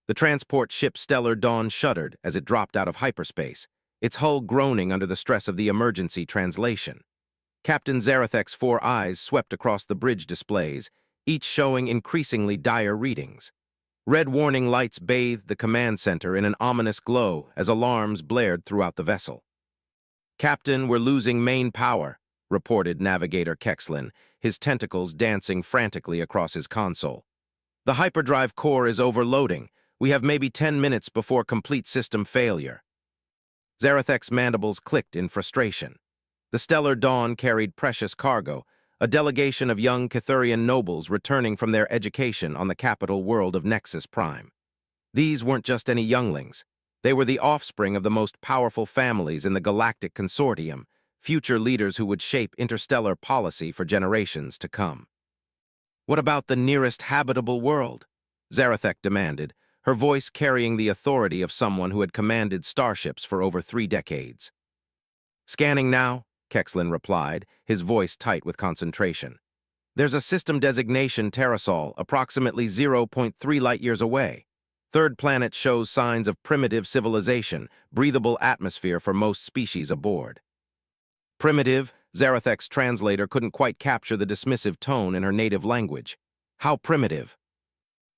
The transport ship Stellar Dawn shuddered as it dropped out of hyperspace, its hull groaning under the stress of the emergency translation. Captain Zarathek's 4 eyes swept across the bridge displays, each showing increasingly dire readings. Red warning lights bathed the command center in an ominous glow as alarms blared throughout the vessel. "Captain, we're losing main power," reported Navigator Kexlin, his tentacles dancing frantically across his console. "The hyperdrive core is overloading. We have maybe 10 minutes before complete system failure." Zarathek's mandibles clicked in frustration. The Stellar Dawn carried precious cargo, a delegation of young Cathurian nobles returning from their education on the capital world of Nexus Prime. These weren't just any younglings. They were the offspring of the most powerful families in the Galactic Consortium, future leaders who would shape interstellar policy for generations to come. "What about the nearest habitable world?" Zarathek demanded, her voice carrying the authority of someone who had commanded starships for over 3 decades. "Scanning now," Kexlin replied, his voice tight with concentration. "There's a system designation Terrasol, approximately 0.3 light-years away. Third planet shows signs of primitive civilization, breathable atmosphere for most species aboard." "Primitive?" Zarathek's translator couldn't quite capture the dismissive tone in her native language. "How primitive?"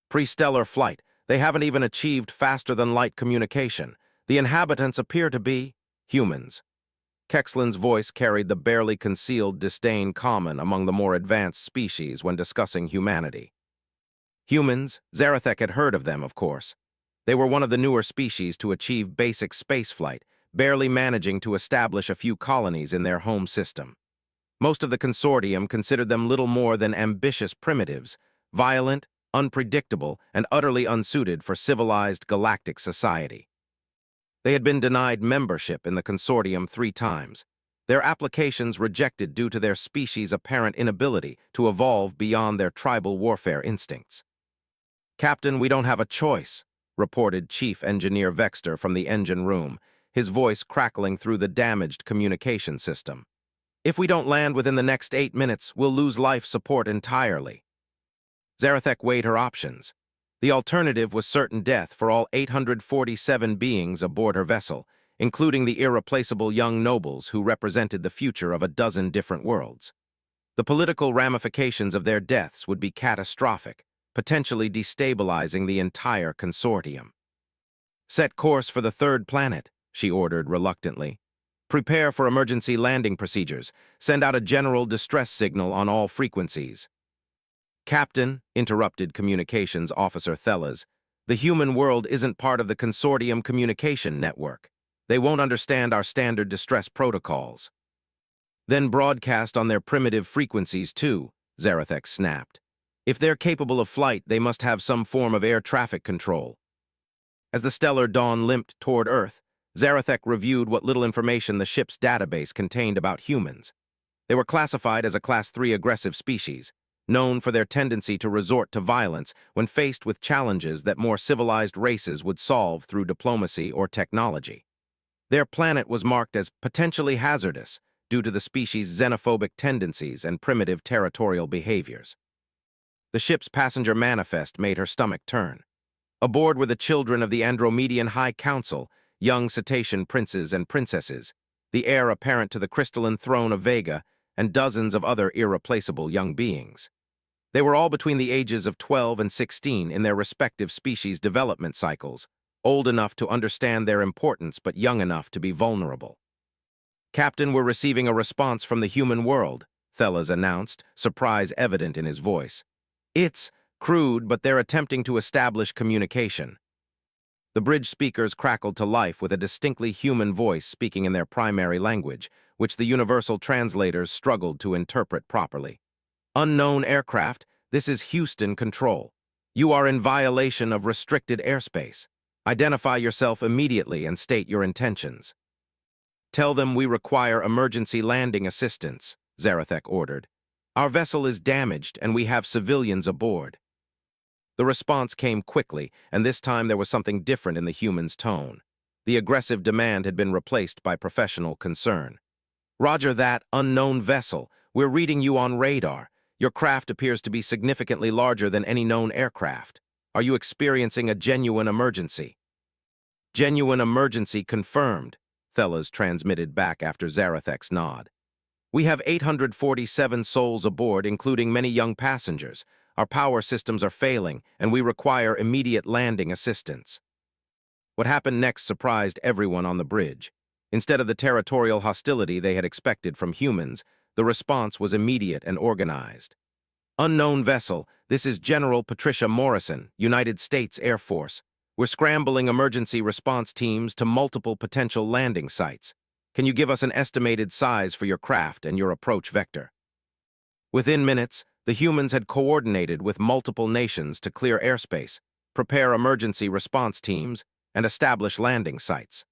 "Pre-stellar flight. They haven't even achieved faster-than-light communication. The inhabitants appear to be humans." Kexlin's voice carried the barely concealed disdain common among the more advanced species when discussing humanity. Humans, Zarathek had heard of them, of course. They were one of the newer species to achieve basic spaceflight, barely managing to establish a few colonies in their home system. Most of the consortium considered them little more than ambitious primitives, violent, unpredictable, and utterly unsuited for civilized galactic society. They had been denied membership in the consortium 3 times, their applications rejected due to their species' apparent inability to evolve beyond their tribal warfare instincts. "Captain, we don't have a choice," reported Chief Engineer Vexter from the engine room, his voice crackling through the damaged communication system. "If we don't land within the next 8 minutes, we'll lose life support entirely." Zarathek weighed her options. The alternative was certain death for all 847 beings aboard her vessel, including the irreplaceable young nobles who represented the future of a dozen different worlds. The political ramifications of their deaths would be catastrophic, potentially destabilizing the entire consortium. "Set course for the 3rd planet," she ordered reluctantly. "Prepare for emergency landing procedures. Send out a general distress signal on all frequencies." "Captain," interrupted Communications Officer Thellas, "the human world isn't part of the consortium communication network. They won't understand our standard distress protocols." "Then broadcast on their primitive frequencies too," Zarathek snapped. "If they're capable of flight, they must have some form of air traffic control." As the Stellar Dawn limped toward Earth, Zarathek reviewed what little information the ship's database contained about humans. They were classified as a Class 3 aggressive species, known for their tendency to resort to violence when faced with challenges that more civilized races would solve through diplomacy or technology. Their planet was marked as potentially hazardous due to the species' xenophobic tendencies and primitive territorial behaviors. The ship's passenger manifest made her stomach turn. Aboard were the children of the Andromedian High Council, young cetacean princes and princesses, the heir apparent to the crystalline throne of Vega, and dozens of other irreplaceable young beings. They were all between the ages of 12 and 16 in their respective species' development cycles, old enough to understand their importance but young enough to be vulnerable. "Captain, we're receiving a response from the human world," Thellas announced, surprise evident in his voice. "It's crude, but they're attempting to establish communication." The bridge speakers crackled to life with a distinctly human voice speaking in their primary language, which the universal translators struggled to interpret properly. "Unknown aircraft, this is Houston Control. You are in violation of restricted airspace. Identify yourself immediately and state your intentions." "Tell them we require emergency landing assistance," Zarathek ordered. "Our vessel is damaged and we have civilians aboard." The response came quickly, and this time there was something different in the human's tone. The aggressive demand had been replaced by professional concern. "Roger that, unknown vessel. We're reading you on radar. Your craft appears to be significantly larger than any known aircraft." Are you experiencing a genuine emergency? Genuine emergency confirmed, Thelas transmitted back after Zarathek's nod. We have 847 souls aboard, including many young passengers. Our power systems are failing, and we require immediate landing assistance. What happened next surprised everyone on the bridge. Instead of the territorial hostility they had expected from humans, the response was immediate and organized. Unknown vessel, this is General Patricia Morrison, United States Air Force. We're scrambling emergency response teams to multiple potential landing sites. Can you give us an estimated size for your craft and your approach vector? Within minutes, the humans had coordinated with multiple nations to clear airspace, prepare emergency response teams, and establish landing sites.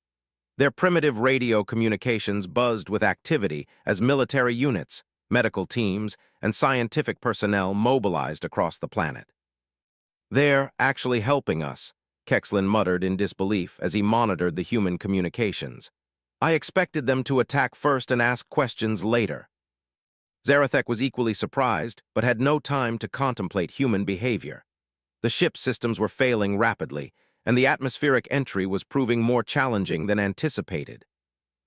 Their primitive radio communications buzzed with activity as military units, medical teams, and scientific personnel mobilized across the planet. "They're actually helping us," Kexlin muttered in disbelief as he monitored the human communications. "I expected them to attack first and ask questions later." Zarathek was equally surprised, but had no time to contemplate human behavior. The ship's systems were failing rapidly, and the atmospheric entry was proving more challenging than anticipated.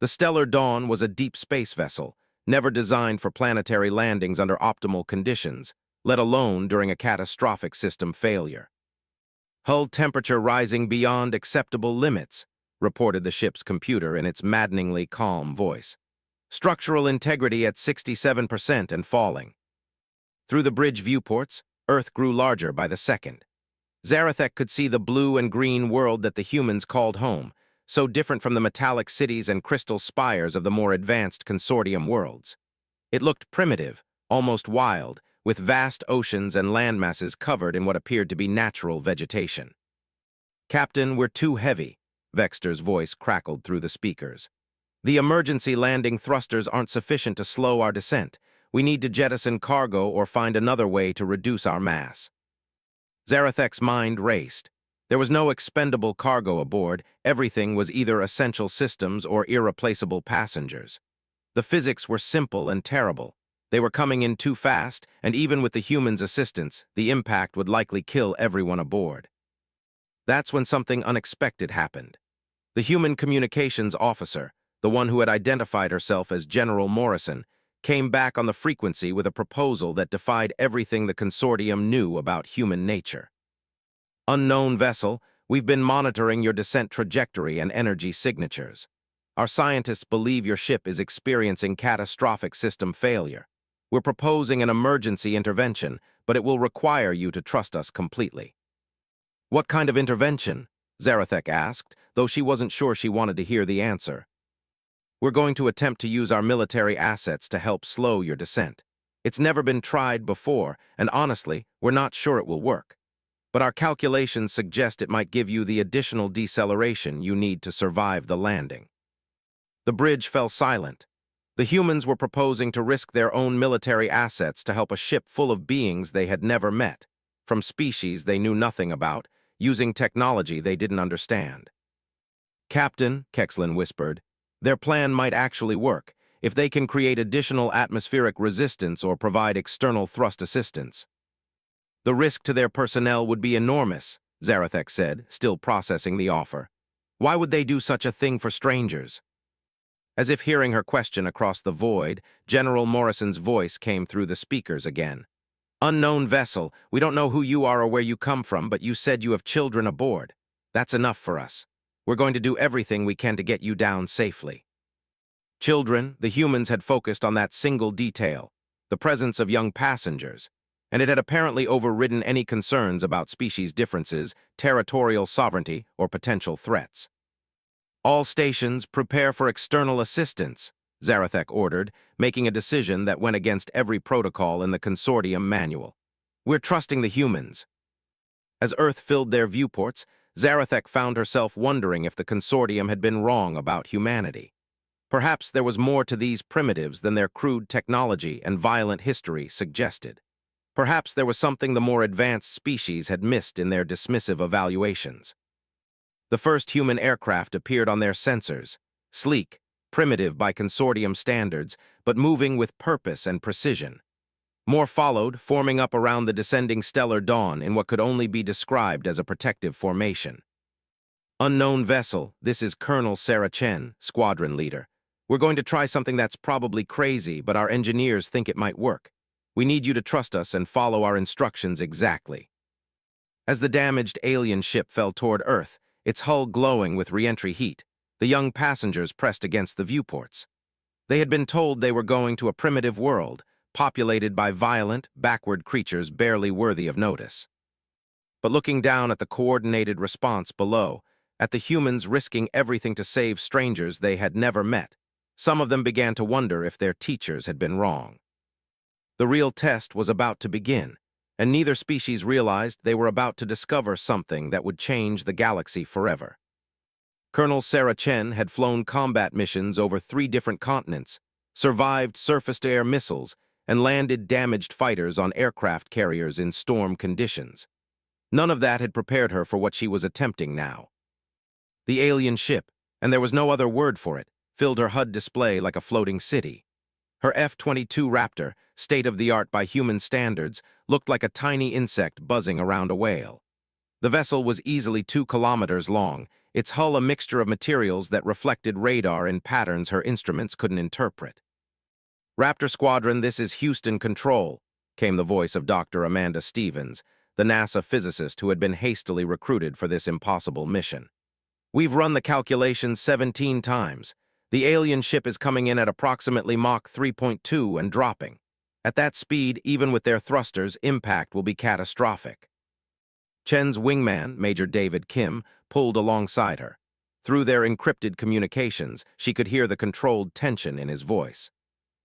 The Stellar Dawn was a deep space vessel, never designed for planetary landings under optimal conditions, let alone during a catastrophic system failure. "Hull temperature rising beyond acceptable limits," reported the ship's computer in its maddeningly calm voice. "Structural integrity at 67% and falling." Through the bridge viewports, Earth grew larger by the second. Zarathek could see the blue and green world that the humans called home, so different from the metallic cities and crystal spires of the more advanced consortium worlds. It looked primitive, almost wild, with vast oceans and landmasses covered in what appeared to be natural vegetation. "Captain, we're too heavy," Vexter's voice crackled through the speakers. "The emergency landing thrusters aren't sufficient to slow our descent. We need to jettison cargo or find another way to reduce our mass." Zarathek's mind raced. There was no expendable cargo aboard. Everything was either essential systems or irreplaceable passengers. The physics were simple and terrible. They were coming in too fast, and even with the humans' assistance, the impact would likely kill everyone aboard. That's when something unexpected happened. The human communications officer, the one who had identified herself as General Morrison, came back on the frequency with a proposal that defied everything the consortium knew about human nature. "Unknown vessel, we've been monitoring your descent trajectory and energy signatures. Our scientists believe your ship is experiencing catastrophic system failure. We're proposing an emergency intervention, but it will require you to trust us completely." "What kind of intervention?" Zarathek asked, though she wasn't sure she wanted to hear the answer. "We're going to attempt to use our military assets to help slow your descent. It's never been tried before, and honestly, we're not sure it will work. But our calculations suggest it might give you the additional deceleration you need to survive the landing." The bridge fell silent. The humans were proposing to risk their own military assets to help a ship full of beings they had never met, from species they knew nothing about, using technology they didn't understand. "Captain," Kexlin whispered, "their plan might actually work, if they can create additional atmospheric resistance or provide external thrust assistance." "The risk to their personnel would be enormous," Zarathek said, still processing the offer. "Why would they do such a thing for strangers?" As if hearing her question across the void, General Morrison's voice came through the speakers again. "Unknown vessel, we don't know who you are or where you come from, but you said you have children aboard. That's enough for us. We're going to do everything we can to get you down safely." Children, the humans had focused on that single detail, the presence of young passengers, and it had apparently overridden any concerns about species differences, territorial sovereignty, or potential threats. "All stations, prepare for external assistance," Zarathek ordered, making a decision that went against every protocol in the consortium manual. "We're trusting the humans." As Earth filled their viewports, Zarathek found herself wondering if the consortium had been wrong about humanity. Perhaps there was more to these primitives than their crude technology and violent history suggested. Perhaps there was something the more advanced species had missed in their dismissive evaluations. The first human aircraft appeared on their sensors, sleek, primitive by consortium standards, but moving with purpose and precision. More followed, forming up around the descending stellar dawn in what could only be described as a protective formation. Unknown vessel, this is Colonel Sarah Chen, squadron leader. We're going to try something that's probably crazy, but our engineers think it might work. We need you to trust us and follow our instructions exactly. As the damaged alien ship fell toward Earth, its hull glowing with re-entry heat, the young passengers pressed against the viewports. They had been told they were going to a primitive world, populated by violent, backward creatures barely worthy of notice. But looking down at the coordinated response below, at the humans risking everything to save strangers they had never met, some of them began to wonder if their teachers had been wrong. The real test was about to begin, and neither species realized they were about to discover something that would change the galaxy forever. Colonel Sarah Chen had flown combat missions over 3 different continents, survived surface-to-air missiles, and landed damaged fighters on aircraft carriers in storm conditions. None of that had prepared her for what she was attempting now. The alien ship, and there was no other word for it, filled her HUD display like a floating city. Her F-22 Raptor, state-of-the-art by human standards, looked like a tiny insect buzzing around a whale. The vessel was easily 2 kilometers long, its hull a mixture of materials that reflected radar in patterns her instruments couldn't interpret. "Raptor Squadron, this is Houston Control," came the voice of Dr. Amanda Stevens, the NASA physicist who had been hastily recruited for this impossible mission. "We've run the calculations 17 times. The alien ship is coming in at approximately Mach 3.2 and dropping. At that speed, even with their thrusters, impact will be catastrophic." Chen's wingman, Major David Kim, pulled alongside her. Through their encrypted communications, she could hear the controlled tension in his voice.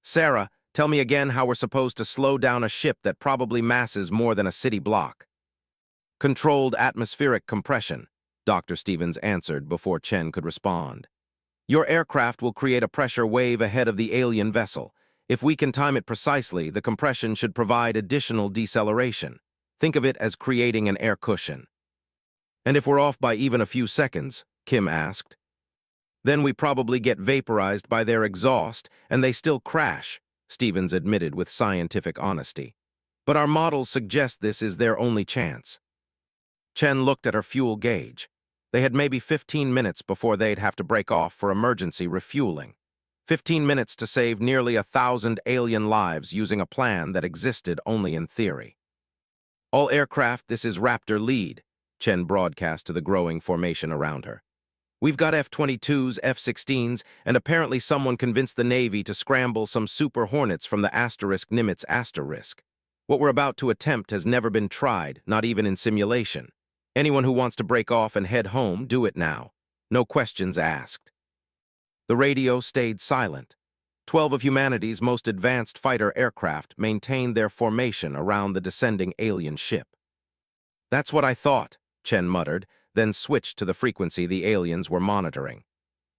"Sarah, tell me again how we're supposed to slow down a ship that probably masses more than a city block." "Controlled atmospheric compression," Dr. Stevens answered before Chen could respond. "Your aircraft will create a pressure wave ahead of the alien vessel. If we can time it precisely, the compression should provide additional deceleration. Think of it as creating an air cushion." "And if we're off by even a few seconds?" Kim asked. "Then we probably get vaporized by their exhaust, and they still crash," Stevens admitted with scientific honesty. "But our models suggest this is their only chance." Chen looked at her fuel gauge. They had maybe 15 minutes before they'd have to break off for emergency refueling. 15 minutes to save nearly 1,000 alien lives using a plan that existed only in theory. "All aircraft, this is Raptor Lead," Chen broadcast to the growing formation around her. "We've got F-22s, F-16s, and apparently someone convinced the Navy to scramble some Super Hornets from the Nimitz asterisk. What we're about to attempt has never been tried, not even in simulation. Anyone who wants to break off and head home, do it now. No questions asked." The radio stayed silent. 12 of humanity's most advanced fighter aircraft maintained their formation around the descending alien ship. "That's what I thought," Chen muttered, then switched to the frequency the aliens were monitoring.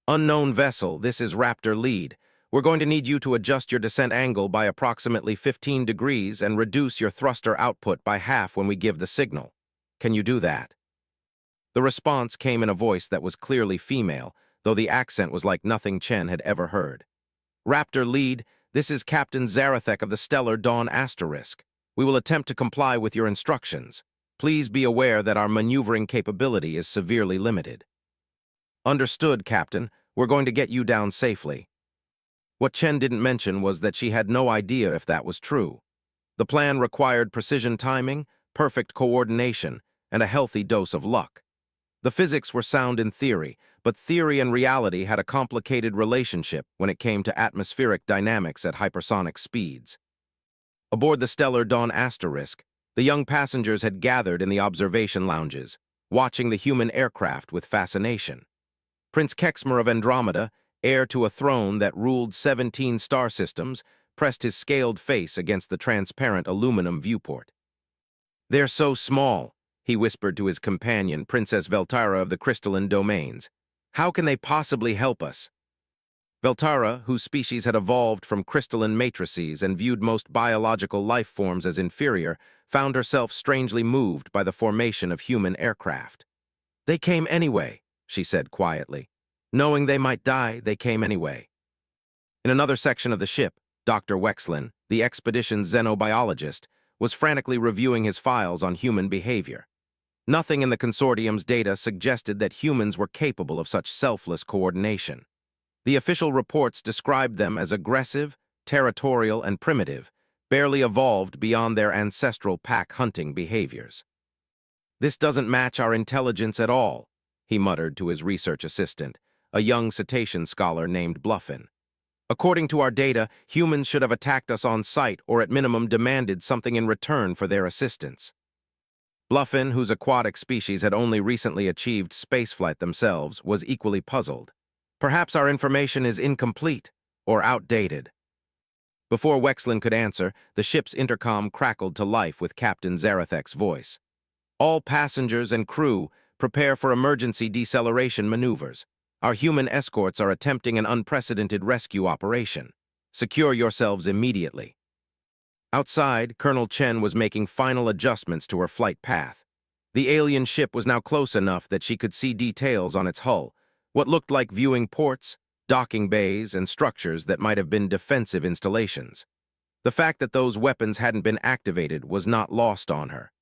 "Unknown vessel, this is Raptor Lead. We're going to need you to adjust your descent angle by approximately 15 degrees and reduce your thruster output by half when we give the signal. Can you do that?" The response came in a voice that was clearly female, though the accent was like nothing Chen had ever heard. "Raptor Lead, this is Captain Zarathek of the Stellar Dawn asterisk. We will attempt to comply with your instructions. Please be aware that our maneuvering capability is severely limited." "Understood, Captain. We're going to get you down safely." What Chen didn't mention was that she had no idea if that was true. The plan required precision timing, perfect coordination, and a healthy dose of luck. The physics were sound in theory, but theory and reality had a complicated relationship when it came to atmospheric dynamics at hypersonic speeds. Aboard the Stellar Dawn asterisk, the young passengers had gathered in the observation lounges, watching the human aircraft with fascination. Prince Kexmer of Andromeda, heir to a throne that ruled 17 star systems, pressed his scaled face against the transparent aluminum viewport. "They're so small," he whispered to his companion, Princess Veltara of the Crystalline Domains. "How can they possibly help us?" Veltara, whose species had evolved from crystalline matrices and viewed most biological life forms as inferior, found herself strangely moved by the formation of human aircraft. "They came anyway," she said quietly. "Knowing they might die, they came anyway." In another section of the ship, Dr. Wexlin, the expedition's xenobiologist, was frantically reviewing his files on human behavior. Nothing in the consortium's data suggested that humans were capable of such selfless coordination. The official reports described them as aggressive, territorial, and primitive, barely evolved beyond their ancestral pack hunting behaviors. "This doesn't match our intelligence at all," he muttered to his research assistant, a young cetacean scholar named Bluffin. "According to our data, humans should have attacked us on sight or at minimum demanded something in return for their assistance." Bluffin, whose aquatic species had only recently achieved spaceflight themselves, was equally puzzled. "Perhaps our information is incomplete or outdated." Before Wexlin could answer, the ship's intercom crackled to life with Captain Zarathek's voice. "All passengers and crew, prepare for emergency deceleration maneuvers. Our human escorts are attempting an unprecedented rescue operation. Secure yourselves immediately." Outside, Colonel Chen was making final adjustments to her flight path. The alien ship was now close enough that she could see details on its hull, what looked like viewing ports, docking bays, and structures that might have been defensive installations. The fact that those weapons hadn't been activated was not lost on her.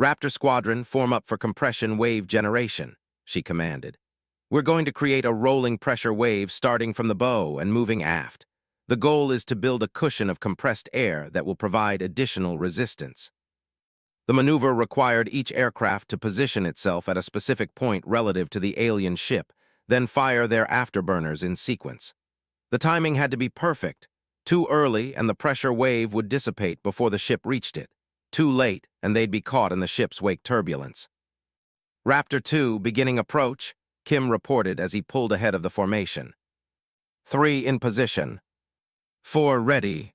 "Raptor Squadron, form up for compression wave generation," she commanded. "We're going to create a rolling pressure wave starting from the bow and moving aft. The goal is to build a cushion of compressed air that will provide additional resistance." The maneuver required each aircraft to position itself at a specific point relative to the alien ship, then fire their afterburners in sequence. The timing had to be perfect. Too early and the pressure wave would dissipate before the ship reached it. Too late and they'd be caught in the ship's wake turbulence. "Raptor 2, beginning approach," Kim reported as he pulled ahead of the formation. "3 in position. 4 ready.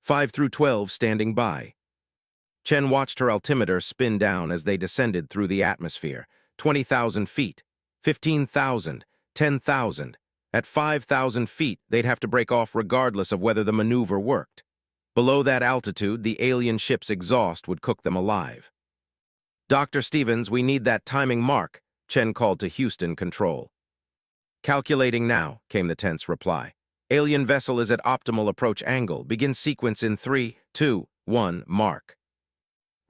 5 through 12 standing by." Chen watched her altimeter spin down as they descended through the atmosphere. 20,000 feet, 15,000, 10,000. At 5,000 feet, they'd have to break off regardless of whether the maneuver worked. Below that altitude, the alien ship's exhaust would cook them alive. "Dr. Stevens, we need that timing mark," Chen called to Houston Control. "Calculating now," came the tense reply. "Alien vessel is at optimal approach angle. Begin sequence in 3, 2, 1, mark."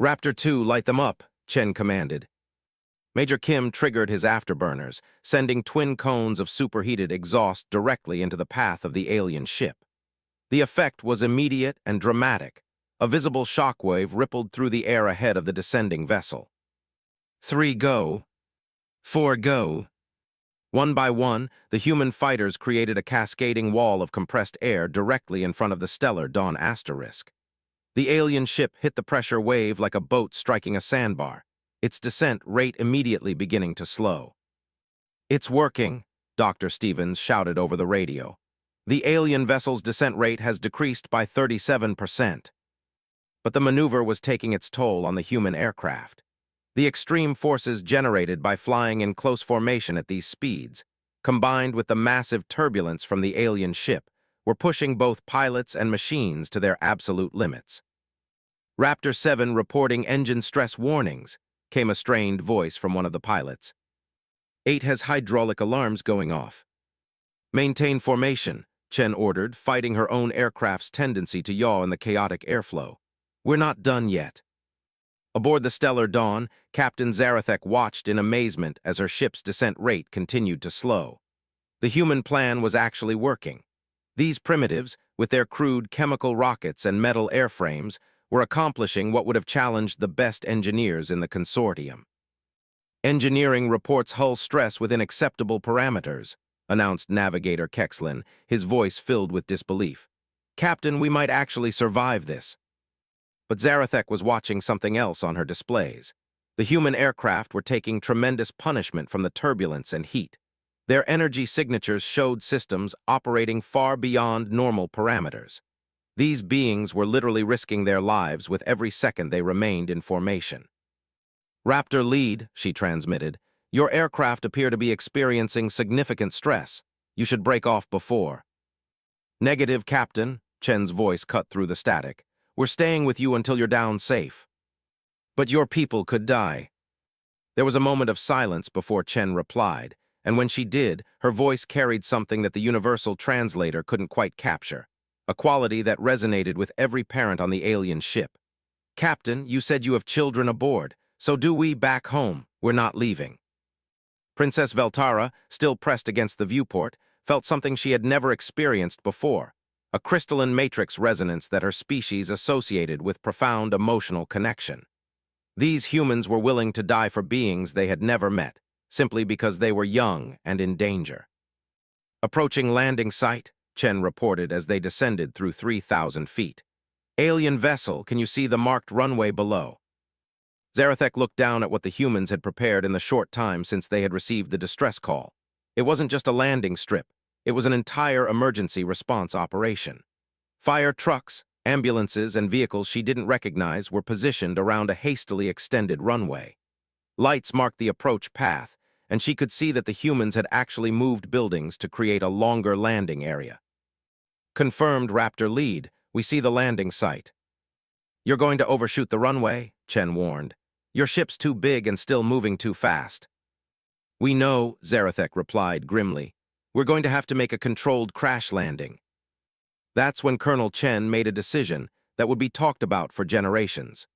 "Raptor 2, light them up," Chen commanded. Major Kim triggered his afterburners, sending twin cones of superheated exhaust directly into the path of the alien ship. The effect was immediate and dramatic. A visible shockwave rippled through the air ahead of the descending vessel. 3 go. 4 go. One by one, the human fighters created a cascading wall of compressed air directly in front of the stellar Dawn Asterisk. The alien ship hit the pressure wave like a boat striking a sandbar, its descent rate immediately beginning to slow. "It's working," Dr. Stevens shouted over the radio. "The alien vessel's descent rate has decreased by 37%. But the maneuver was taking its toll on the human aircraft. The extreme forces generated by flying in close formation at these speeds, combined with the massive turbulence from the alien ship, were pushing both pilots and machines to their absolute limits. "Raptor 7 reporting engine stress warnings," came a strained voice from one of the pilots. 8 has hydraulic alarms going off. "Maintain formation," Chen ordered, fighting her own aircraft's tendency to yaw in the chaotic airflow. "We're not done yet." Aboard the Stellar Dawn, Captain Zarathek watched in amazement as her ship's descent rate continued to slow. The human plan was actually working. These primitives, with their crude chemical rockets and metal airframes, were accomplishing what would have challenged the best engineers in the consortium. "Engineering reports hull stress within acceptable parameters," announced Navigator Kexlin, his voice filled with disbelief. "Captain, we might actually survive this." But Zarathek was watching something else on her displays. The human aircraft were taking tremendous punishment from the turbulence and heat. Their energy signatures showed systems operating far beyond normal parameters. These beings were literally risking their lives with every second they remained in formation. "Raptor lead," she transmitted. "Your aircraft appear to be experiencing significant stress. You should break off before." "Negative, Captain," Chen's voice cut through the static. "We're staying with you until you're down safe." "But your people could die." There was a moment of silence before Chen replied, and when she did, her voice carried something that the universal translator couldn't quite capture. a quality that resonated with every parent on the alien ship. "Captain, you said you have children aboard, so do we back home. We're not leaving." Princess Veltara, still pressed against the viewport, felt something she had never experienced before, a crystalline matrix resonance that her species associated with profound emotional connection. These humans were willing to die for beings they had never met, simply because they were young and in danger. "Approaching landing site," Chen reported as they descended through 3,000 feet. "Alien vessel, can you see the marked runway below?" Zarathek looked down at what the humans had prepared in the short time since they had received the distress call. It wasn't just a landing strip, it was an entire emergency response operation. Fire trucks, ambulances, and vehicles she didn't recognize were positioned around a hastily extended runway. Lights marked the approach path, and she could see that the humans had actually moved buildings to create a longer landing area. "Confirmed, Raptor lead. We see the landing site." "You're going to overshoot the runway," Chen warned. "Your ship's too big and still moving too fast." "We know," Zarathek replied grimly. "We're going to have to make a controlled crash landing." That's when Colonel Chen made a decision that would be talked about for generations.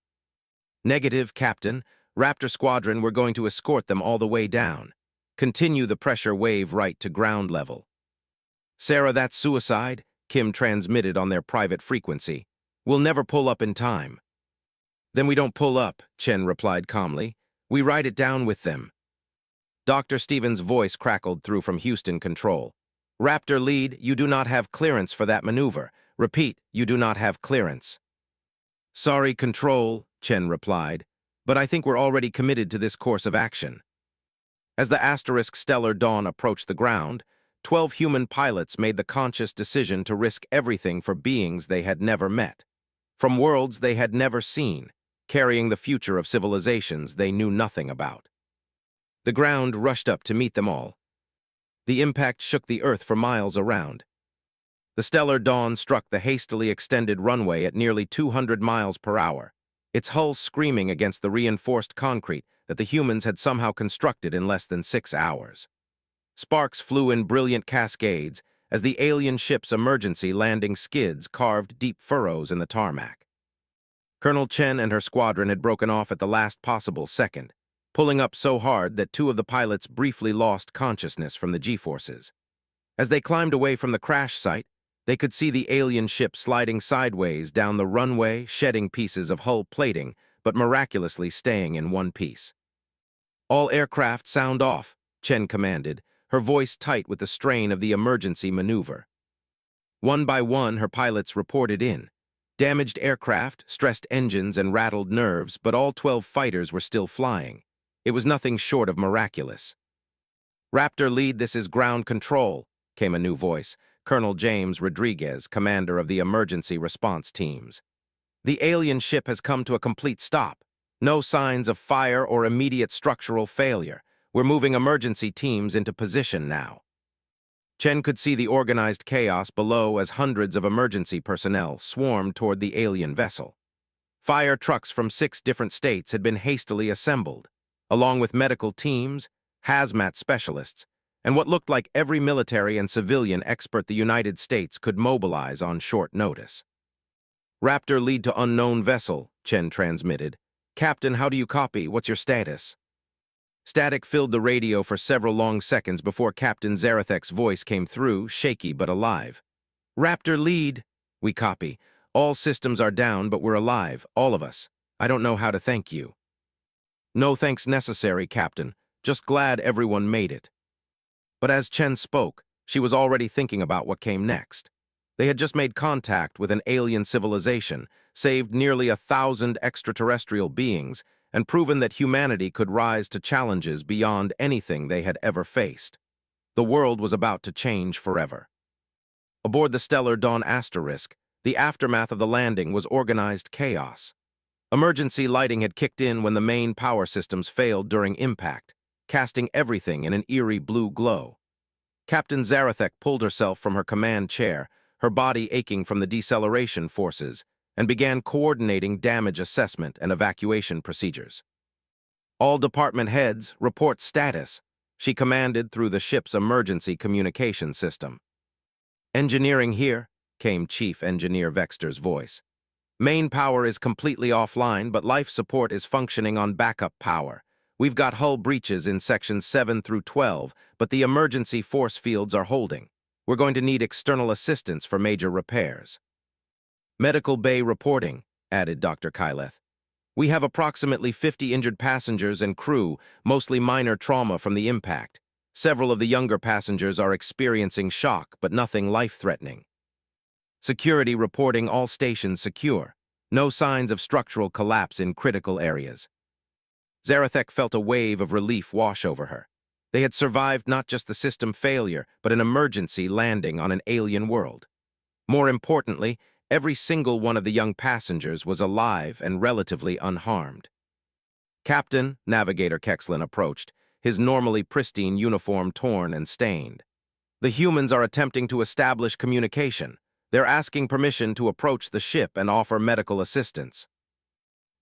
"Negative, Captain. Raptor Squadron, we're going to escort them all the way down. Continue the pressure wave right to ground level." "Sarah, that's suicide," Kim transmitted on their private frequency. "We'll never pull up in time." "Then we don't pull up," Chen replied calmly. "We ride it down with them." Dr. Stevens' voice crackled through from Houston Control. "Raptor lead, you do not have clearance for that maneuver. Repeat, you do not have clearance." "Sorry, Control," Chen replied, "but I think we're already committed to this course of action." As the Asterisk Stellar Dawn approached the ground, 12 human pilots made the conscious decision to risk everything for beings they had never met, from worlds they had never seen, carrying the future of civilizations they knew nothing about. The ground rushed up to meet them all. The impact shook the Earth for miles around. The Stellar Dawn struck the hastily extended runway at nearly 200 miles per hour, its hull screaming against the reinforced concrete that the humans had somehow constructed in less than 6 hours. Sparks flew in brilliant cascades as the alien ship's emergency landing skids carved deep furrows in the tarmac. Colonel Chen and her squadron had broken off at the last possible second, pulling up so hard that 2 of the pilots briefly lost consciousness from the G-forces. As they climbed away from the crash site, they could see the alien ship sliding sideways down the runway, shedding pieces of hull plating, but miraculously staying in one piece. "All aircraft sound off," Chen commanded, her voice tight with the strain of the emergency maneuver. One by one, her pilots reported in. Damaged aircraft, stressed engines, and rattled nerves, but all 12 fighters were still flying. It was nothing short of miraculous. "Raptor lead, this is ground control," came a new voice, Colonel James Rodriguez, commander of the emergency response teams. "The alien ship has come to a complete stop. No signs of fire or immediate structural failure. We're moving emergency teams into position now." Chen could see the organized chaos below as hundreds of emergency personnel swarmed toward the alien vessel. Fire trucks from 6 different states had been hastily assembled, along with medical teams, hazmat specialists, and what looked like every military and civilian expert the United States could mobilize on short notice. "Raptor lead to unknown vessel," Chen transmitted. "Captain, how do you copy? What's your status?" Static filled the radio for several long seconds before Captain Zarathek's voice came through, shaky but alive. "Raptor lead. We copy. All systems are down, but we're alive, all of us. I don't know how to thank you." "No thanks necessary, Captain. Just glad everyone made it." But as Chen spoke, she was already thinking about what came next. They had just made contact with an alien civilization, saved nearly 1,000 extraterrestrial beings, and proven that humanity could rise to challenges beyond anything they had ever faced. The world was about to change forever. Aboard the Stellar Dawn Asterisk, the aftermath of the landing was organized chaos. Emergency lighting had kicked in when the main power systems failed during impact, casting everything in an eerie blue glow. Captain Zarathek pulled herself from her command chair, her body aching from the deceleration forces, and began coordinating damage assessment and evacuation procedures. "All department heads, report status," she commanded through the ship's emergency communication system. "Engineering here. came Chief Engineer Vexter's voice. Main power is completely offline, but life support is functioning on backup power. We've got hull breaches in sections 7 through 12, but the emergency force fields are holding. We're going to need external assistance for major repairs. Medical bay reporting, added Dr. Kyleth. We have approximately 50 injured passengers and crew, mostly minor trauma from the impact. Several of the younger passengers are experiencing shock, but nothing life-threatening. Security reporting all stations secure. No signs of structural collapse in critical areas. Zarathek felt a wave of relief wash over her. They had survived not just the system failure, but an emergency landing on an alien world. More importantly, every single one of the young passengers was alive and relatively unharmed. Captain, Navigator Kexlin approached, his normally pristine uniform torn and stained. The humans are attempting to establish communication. They're asking permission to approach the ship and offer medical assistance.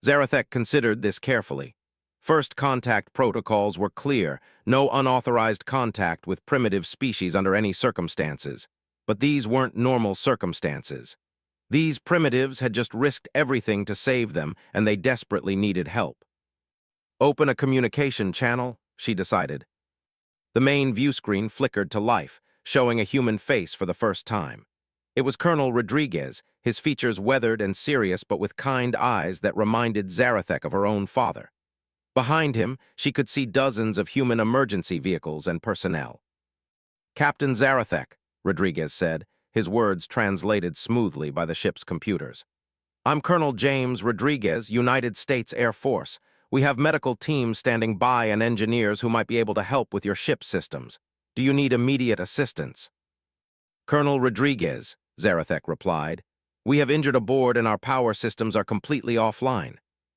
Zarathek considered this carefully. First contact protocols were clear, no unauthorized contact with primitive species under any circumstances. But these weren't normal circumstances. These primitives had just risked everything to save them, and they desperately needed help. Open a communication channel, she decided. The main view screen flickered to life, showing a human face for the first time. It was Colonel Rodriguez, his features weathered and serious but with kind eyes that reminded Zarathek of her own father. Behind him, she could see dozens of human emergency vehicles and personnel. Captain Zarathek, Rodriguez said, his words translated smoothly by the ship's computers. I'm Colonel James Rodriguez, United States Air Force. We have medical teams standing by and engineers who might be able to help with your ship systems. Do you need immediate assistance? Colonel Rodriguez, Zarathek replied. We have injured aboard and our power systems are completely offline.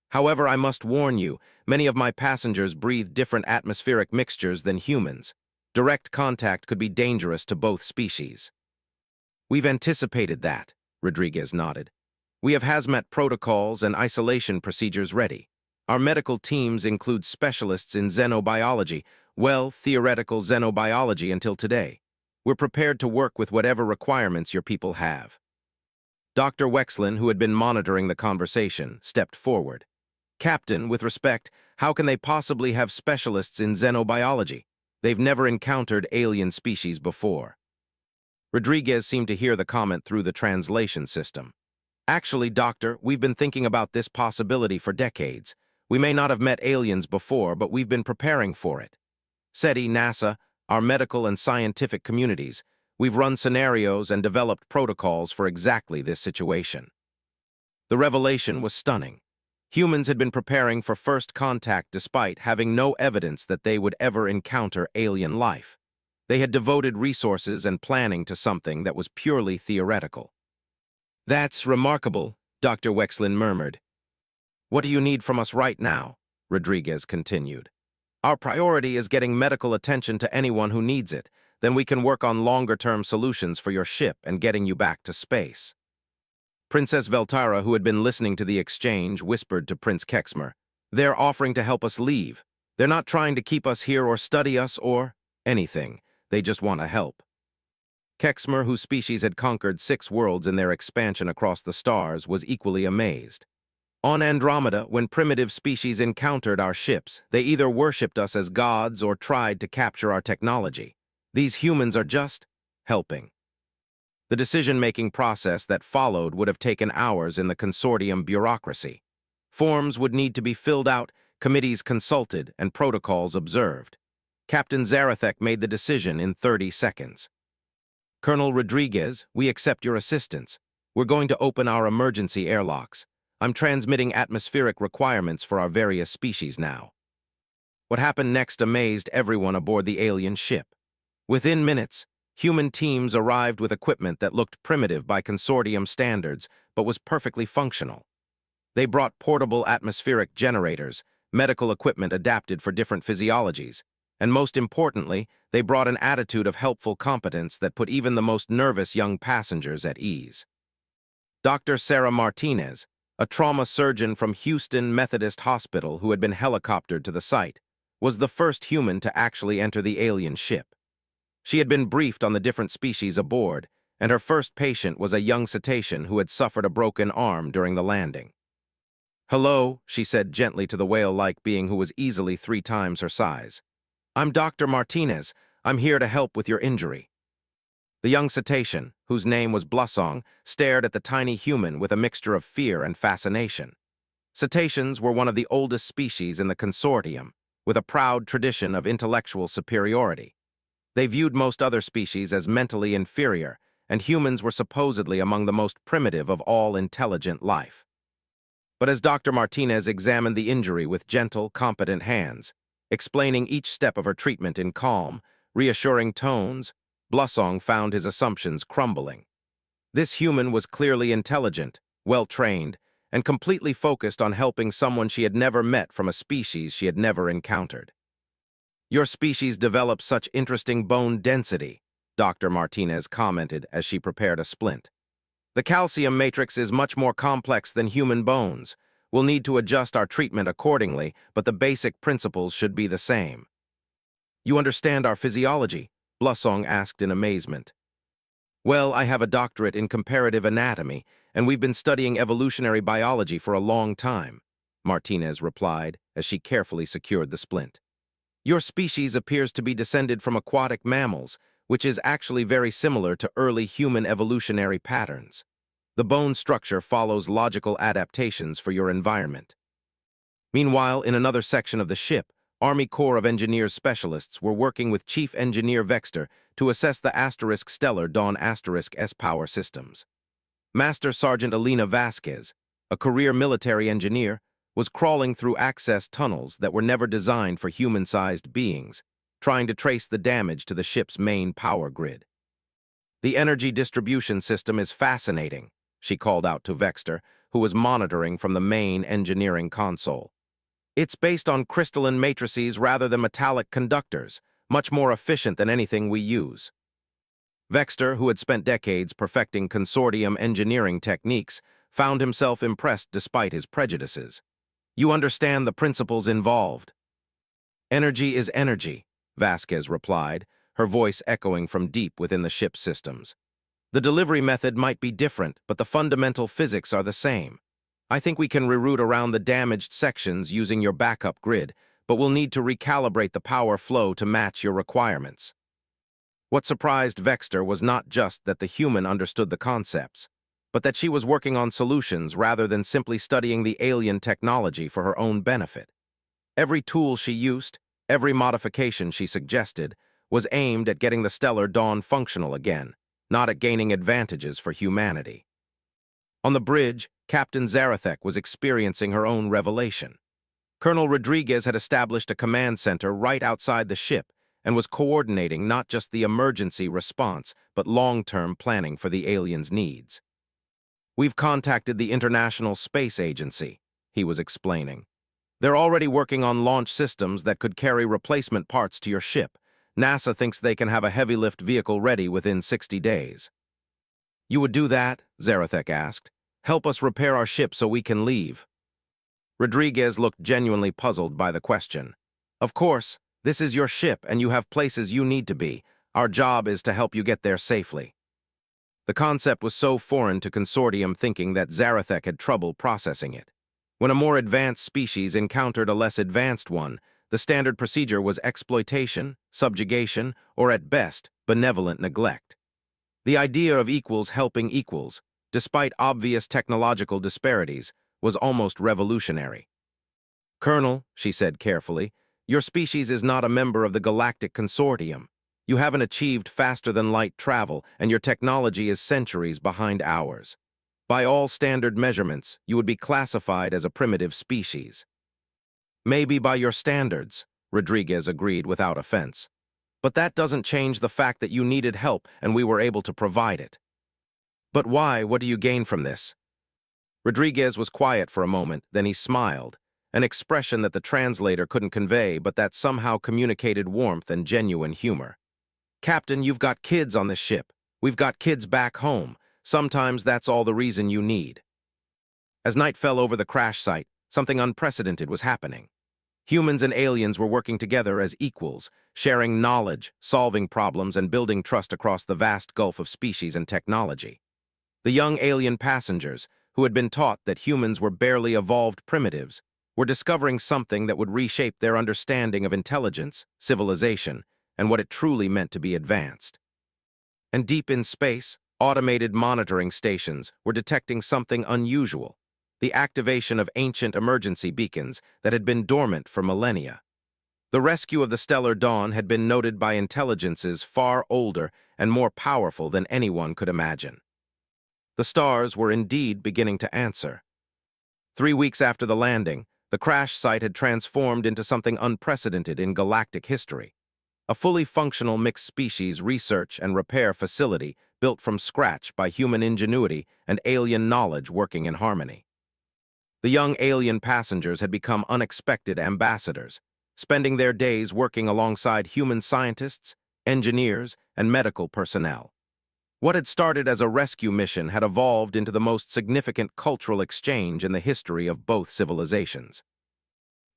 However, I must warn you, many of my passengers breathe different atmospheric mixtures than humans. Direct contact could be dangerous to both species. We've anticipated that, Rodriguez nodded. We have hazmat protocols and isolation procedures ready. Our medical teams include specialists in xenobiology, theoretical xenobiology until today. We're prepared to work with whatever requirements your people have. Dr. Wexlin, who had been monitoring the conversation, stepped forward. Captain, with respect, how can they possibly have specialists in xenobiology? They've never encountered alien species before. Rodriguez seemed to hear the comment through the translation system. Actually, Doctor, we've been thinking about this possibility for decades. We may not have met aliens before, but we've been preparing for it. SETI, NASA, our medical and scientific communities, we've run scenarios and developed protocols for exactly this situation. The revelation was stunning. Humans had been preparing for first contact despite having no evidence that they would ever encounter alien life. They had devoted resources and planning to something that was purely theoretical. That's remarkable, Dr. Wexlin murmured. What do you need from us right now? Rodriguez continued. Our priority is getting medical attention to anyone who needs it. Then we can work on longer-term solutions for your ship and getting you back to space. Princess Veltara, who had been listening to the exchange, whispered to Prince Kexmer. They're offering to help us leave. They're not trying to keep us here or study us or anything. They just want to help. Kexmer, whose species had conquered 6 worlds in their expansion across the stars, was equally amazed. On Andromeda, when primitive species encountered our ships, they either worshipped us as gods or tried to capture our technology. These humans are just helping. The decision-making process that followed would have taken hours in the consortium bureaucracy. Forms would need to be filled out, committees consulted, and protocols observed. Captain Zarathek made the decision in 30 seconds. Colonel Rodriguez, we accept your assistance. We're going to open our emergency airlocks. I'm transmitting atmospheric requirements for our various species now. What happened next amazed everyone aboard the alien ship. Within minutes, human teams arrived with equipment that looked primitive by consortium standards, but was perfectly functional. They brought portable atmospheric generators, medical equipment adapted for different physiologies, and most importantly, they brought an attitude of helpful competence that put even the most nervous young passengers at ease. Dr. Sarah Martinez, a trauma surgeon from Houston Methodist Hospital who had been helicoptered to the site, was the first human to actually enter the alien ship. She had been briefed on the different species aboard, and her first patient was a young cetacean who had suffered a broken arm during the landing. "Hello," she said gently to the whale-like being who was easily 3 times her size. "I'm Dr. Martinez. I'm here to help with your injury." The young cetacean, whose name was Blusong, stared at the tiny human with a mixture of fear and fascination. Cetaceans were one of the oldest species in the consortium, with a proud tradition of intellectual superiority. They viewed most other species as mentally inferior, and humans were supposedly among the most primitive of all intelligent life. But as Dr. Martinez examined the injury with gentle, competent hands, explaining each step of her treatment in calm, reassuring tones, Blusong found his assumptions crumbling. This human was clearly intelligent, well-trained, and completely focused on helping someone she had never met from a species she had never encountered. "Your species develops such interesting bone density," Dr. Martinez commented as she prepared a splint. "The calcium matrix is much more complex than human bones. We'll need to adjust our treatment accordingly, but the basic principles should be the same." "You understand our physiology?" Blusong asked in amazement. "Well, I have a doctorate in comparative anatomy, and we've been studying evolutionary biology for a long time," Martinez replied as she carefully secured the splint. "Your species appears to be descended from aquatic mammals, which is actually very similar to early human evolutionary patterns. The bone structure follows logical adaptations for your environment." Meanwhile, in another section of the ship, Army Corps of Engineers specialists were working with Chief Engineer Vexter to assess the Stellar Dawn S power systems. Master Sergeant Elena Vasquez, a career military engineer, was crawling through access tunnels that were never designed for human-sized beings, trying to trace the damage to the ship's main power grid. "The energy distribution system is fascinating," she called out to Vexter, who was monitoring from the main engineering console. "It's based on crystalline matrices rather than metallic conductors, much more efficient than anything we use." Vexter, who had spent decades perfecting consortium engineering techniques, found himself impressed despite his prejudices. "You understand the principles involved." "Energy is energy," Vasquez replied, her voice echoing from deep within the ship's systems. "The delivery method might be different, but the fundamental physics are the same. I think we can reroute around the damaged sections using your backup grid, but we'll need to recalibrate the power flow to match your requirements." What surprised Vexter was not just that the human understood the concepts, but that she was working on solutions rather than simply studying the alien technology for her own benefit. Every tool she used, every modification she suggested, was aimed at getting the Stellar Dawn functional again, not at gaining advantages for humanity. On the bridge, Captain Zarathek was experiencing her own revelation. Colonel Rodriguez had established a command center right outside the ship and was coordinating not just the emergency response, but long-term planning for the aliens' needs. "We've contacted the International Space Agency," he was explaining. "They're already working on launch systems that could carry replacement parts to your ship. NASA thinks they can have a heavy-lift vehicle ready within 60 days. "You would do that?" Zarathek asked. "Help us repair our ship so we can leave." Rodriguez looked genuinely puzzled by the question. "Of course, this is your ship and you have places you need to be. Our job is to help you get there safely." The concept was so foreign to consortium thinking that Zarathek had trouble processing it. When a more advanced species encountered a less advanced one, the standard procedure was exploitation, subjugation, or at best, benevolent neglect. The idea of equals helping equals, despite obvious technological disparities, was almost revolutionary. "Colonel," she said carefully, "your species is not a member of the Galactic Consortium. You haven't achieved faster-than-light travel, and your technology is centuries behind ours. By all standard measurements, you would be classified as a primitive species." "Maybe by your standards," Rodriguez agreed without offense. "But that doesn't change the fact that you needed help and we were able to provide it." "But why? What do you gain from this?" Rodriguez was quiet for a moment, then he smiled, an expression that the translator couldn't convey but that somehow communicated warmth and genuine humor. "Captain, you've got kids on this ship. We've got kids back home. Sometimes that's all the reason you need." As night fell over the crash site, something unprecedented was happening. Humans and aliens were working together as equals, sharing knowledge, solving problems, and building trust across the vast gulf of species and technology. The young alien passengers, who had been taught that humans were barely evolved primitives, were discovering something that would reshape their understanding of intelligence, civilization, and what it truly meant to be advanced. And deep in space, automated monitoring stations were detecting something unusual: the activation of ancient emergency beacons that had been dormant for millennia. The rescue of the stellar dawn had been noted by intelligences far older and more powerful than anyone could imagine. The stars were indeed beginning to answer. 3 weeks after the landing, the crash site had transformed into something unprecedented in galactic history: a fully functional mixed-species research and repair facility built from scratch by human ingenuity and alien knowledge working in harmony. The young alien passengers had become unexpected ambassadors, spending their days working alongside human scientists, engineers, and medical personnel. What had started as a rescue mission had evolved into the most significant cultural exchange in the history of both civilizations.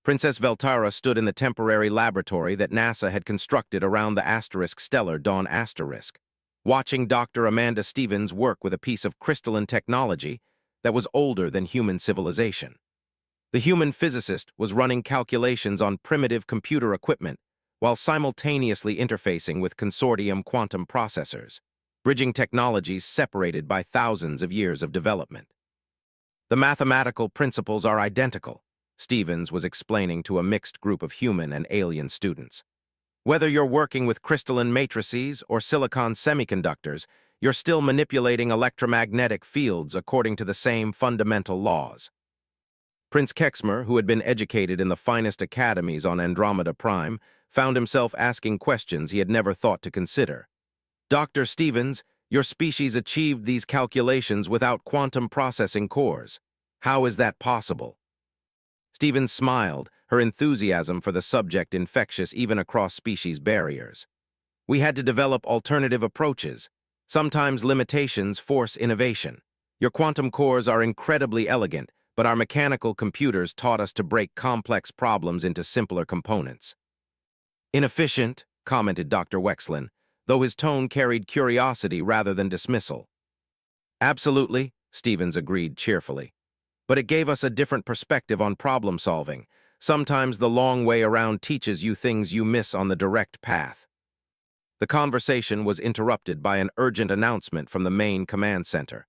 Princess Veltara stood in the temporary laboratory that NASA had constructed around the stellar dawn asterisk, watching Dr. Amanda Stevens work with a piece of crystalline technology that was older than human civilization. The human physicist was running calculations on primitive computer equipment while simultaneously interfacing with consortium quantum processors, bridging technologies separated by thousands of years of development. The mathematical principles are identical, Stevens was explaining to a mixed group of human and alien students. Whether you're working with crystalline matrices or silicon semiconductors, you're still manipulating electromagnetic fields according to the same fundamental laws. Prince Kexmer, who had been educated in the finest academies on Andromeda Prime, found himself asking questions he had never thought to consider. Dr. Stevens, your species achieved these calculations without quantum processing cores. How is that possible? Stevens smiled, her enthusiasm for the subject infectious even across species barriers. We had to develop alternative approaches. Sometimes limitations force innovation. Your quantum cores are incredibly elegant, but our mechanical computers taught us to break complex problems into simpler components. Inefficient, commented Dr. Wexlin, though his tone carried curiosity rather than dismissal. Absolutely, Stevens agreed cheerfully. But it gave us a different perspective on problem solving. Sometimes the long way around teaches you things you miss on the direct path. The conversation was interrupted by an urgent announcement from the main command center.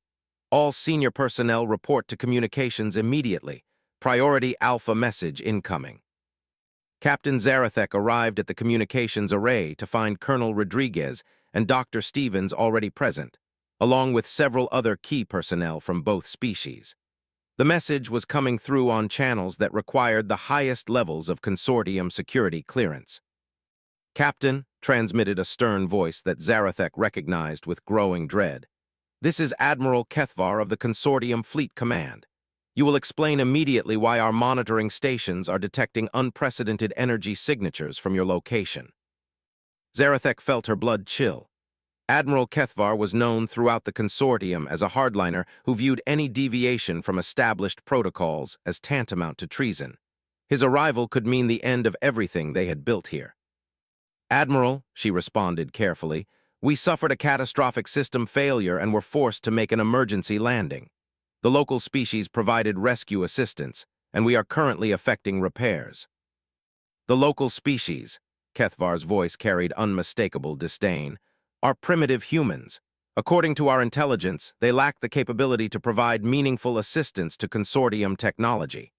All senior personnel report to communications immediately. Priority Alpha message incoming. Captain Zarathek arrived at the communications array to find Colonel Rodriguez and Dr. Stevens already present, along with several other key personnel from both species. The message was coming through on channels that required the highest levels of consortium security clearance. Captain, transmitted a stern voice that Zarathek recognized with growing dread. This is Admiral Kethvar of the Consortium Fleet Command. You will explain immediately why our monitoring stations are detecting unprecedented energy signatures from your location. Zarathek felt her blood chill. Admiral Kethvar was known throughout the consortium as a hardliner who viewed any deviation from established protocols as tantamount to treason. His arrival could mean the end of everything they had built here. Admiral, she responded carefully, we suffered a catastrophic system failure and were forced to make an emergency landing. The local species provided rescue assistance, and we are currently effecting repairs. The local species, Kethvar's voice carried unmistakable disdain, are primitive humans. According to our intelligence, they lack the capability to provide meaningful assistance to consortium technology.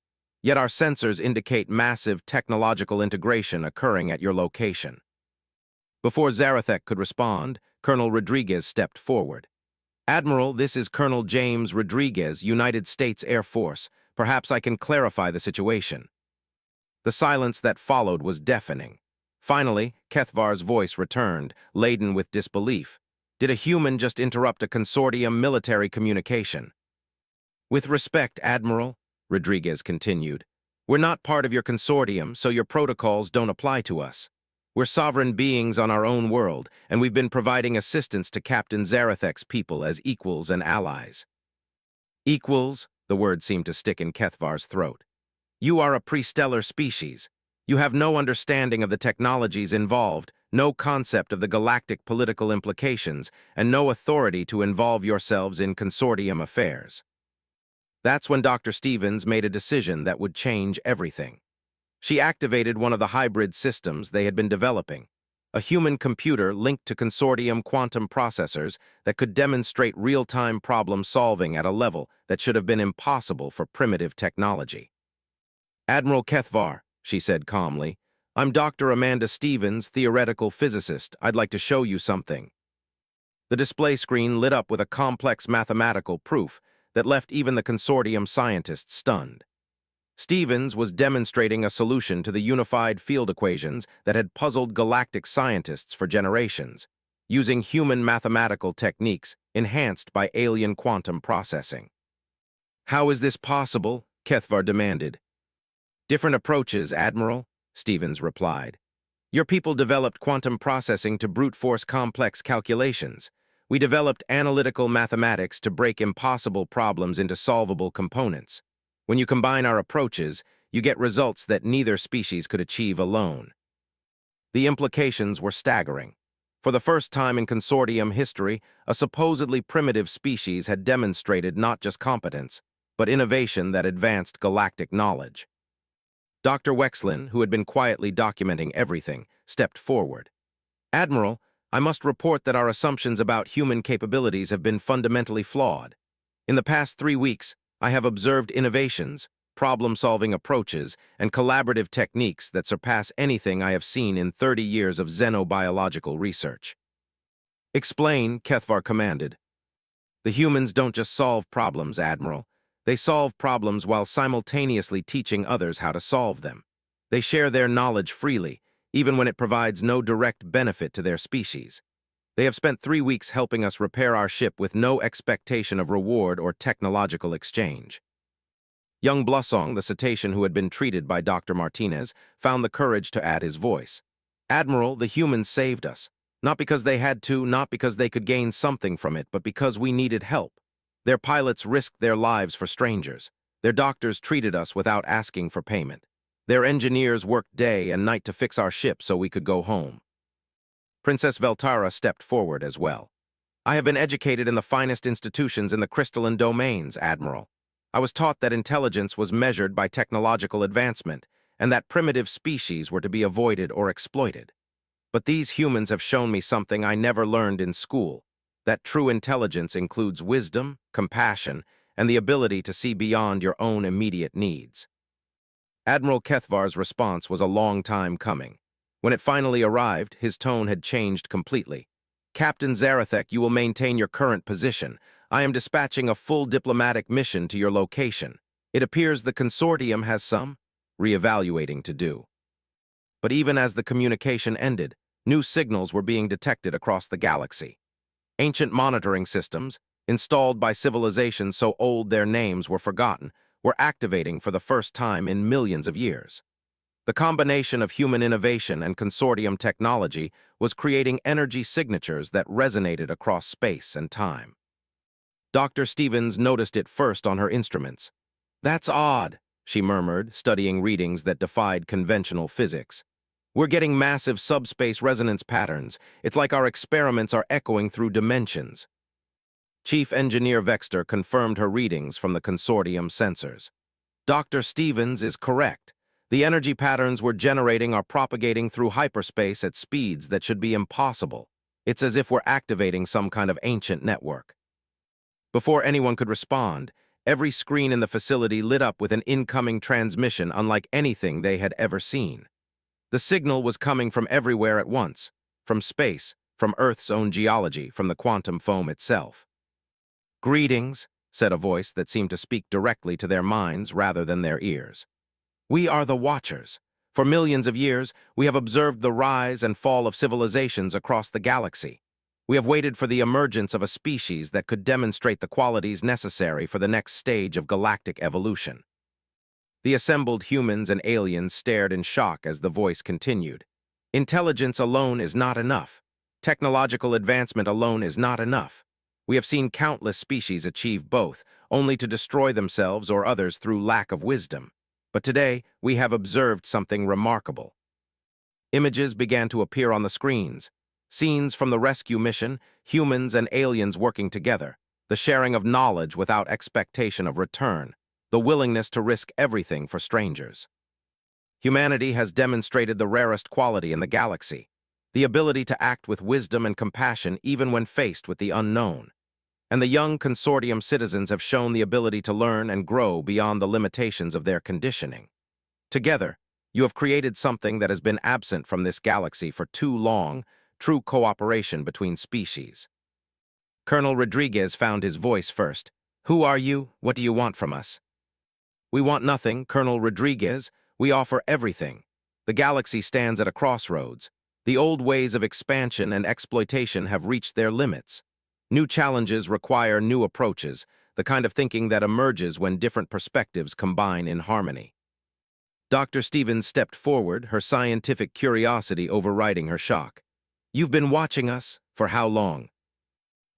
Yet our sensors indicate massive technological integration occurring at your location. Before Zarathek could respond, Colonel Rodriguez stepped forward. Admiral, this is Colonel James Rodriguez, United States Air Force. Perhaps I can clarify the situation. The silence that followed was deafening. Finally, Kethvar's voice returned, laden with disbelief. Did a human just interrupt a consortium military communication? With respect, Admiral, Rodriguez continued, we're not part of your consortium, so your protocols don't apply to us. We're sovereign beings on our own world, and we've been providing assistance to Captain Zarathek's people as equals and allies. Equals, the word seemed to stick in Kethvar's throat. You are a pre-stellar species. You have no understanding of the technologies involved, no concept of the galactic political implications, and no authority to involve yourselves in consortium affairs. That's when Dr. Stevens made a decision that would change everything. She activated one of the hybrid systems they had been developing, a human computer linked to consortium quantum processors that could demonstrate real-time problem solving at a level that should have been impossible for primitive technology. Admiral Kethvar, she said calmly, I'm Dr. Amanda Stevens, theoretical physicist. I'd like to show you something. The display screen lit up with a complex mathematical proof that left even the consortium scientists stunned. Stevens was demonstrating a solution to the unified field equations that had puzzled galactic scientists for generations, using human mathematical techniques enhanced by alien quantum processing. How is this possible? Kethvar demanded. Different approaches, Admiral, Stevens replied. Your people developed quantum processing to brute force complex calculations. We developed analytical mathematics to break impossible problems into solvable components. When you combine our approaches, you get results that neither species could achieve alone. The implications were staggering. For the first time in consortium history, a supposedly primitive species had demonstrated not just competence, but innovation that advanced galactic knowledge. Dr. Wexlin, who had been quietly documenting everything, stepped forward. Admiral, I must report that our assumptions about human capabilities have been fundamentally flawed. In the past 3 weeks, I have observed innovations, problem-solving approaches, and collaborative techniques that surpass anything I have seen in 30 years of xenobiological research. Explain, Kethvar commanded. The humans don't just solve problems, Admiral. They solve problems while simultaneously teaching others how to solve them. They share their knowledge freely, even when it provides no direct benefit to their species. They have spent 3 weeks helping us repair our ship with no expectation of reward or technological exchange. Young Blussong, the cetacean who had been treated by Dr. Martinez, found the courage to add his voice. Admiral, the humans saved us. Not because they had to, not because they could gain something from it, but because we needed help. Their pilots risked their lives for strangers. Their doctors treated us without asking for payment. Their engineers worked day and night to fix our ship so we could go home. Princess Veltara stepped forward as well. I have been educated in the finest institutions in the crystalline domains, Admiral. I was taught that intelligence was measured by technological advancement, and that primitive species were to be avoided or exploited. But these humans have shown me something I never learned in school, that true intelligence includes wisdom, compassion, and the ability to see beyond your own immediate needs. Admiral Kethvar's response was a long time coming. When it finally arrived, his tone had changed completely. Captain Zarathek, you will maintain your current position. I am dispatching a full diplomatic mission to your location. It appears the consortium has some reevaluating to do. But even as the communication ended, new signals were being detected across the galaxy. Ancient monitoring systems, installed by civilizations so old their names were forgotten, were activating for the first time in millions of years. The combination of human innovation and consortium technology was creating energy signatures that resonated across space and time. Dr. Stevens noticed it first on her instruments. That's odd, she murmured, studying readings that defied conventional physics. We're getting massive subspace resonance patterns. It's like our experiments are echoing through dimensions. Chief Engineer Vexter confirmed her readings from the consortium sensors. Dr. Stevens is correct. The energy patterns we're generating are propagating through hyperspace at speeds that should be impossible. It's as if we're activating some kind of ancient network. Before anyone could respond, every screen in the facility lit up with an incoming transmission unlike anything they had ever seen. The signal was coming from everywhere at once, from space, from Earth's own geology, from the quantum foam itself. Greetings, said a voice that seemed to speak directly to their minds rather than their ears. We are the Watchers. For millions of years, we have observed the rise and fall of civilizations across the galaxy. We have waited for the emergence of a species that could demonstrate the qualities necessary for the next stage of galactic evolution. The assembled humans and aliens stared in shock as the voice continued. Intelligence alone is not enough. Technological advancement alone is not enough. We have seen countless species achieve both, only to destroy themselves or others through lack of wisdom. But today, we have observed something remarkable. Images began to appear on the screens. Scenes from the rescue mission, humans and aliens working together, the sharing of knowledge without expectation of return, the willingness to risk everything for strangers. Humanity has demonstrated the rarest quality in the galaxy, the ability to act with wisdom and compassion even when faced with the unknown. And the young consortium citizens have shown the ability to learn and grow beyond the limitations of their conditioning. Together, you have created something that has been absent from this galaxy for too long, true cooperation between species. Colonel Rodriguez found his voice first. Who are you? What do you want from us? We want nothing, Colonel Rodriguez. We offer everything. The galaxy stands at a crossroads. The old ways of expansion and exploitation have reached their limits. New challenges require new approaches, the kind of thinking that emerges when different perspectives combine in harmony. Dr. Stevens stepped forward, her scientific curiosity overriding her shock. You've been watching us? For how long?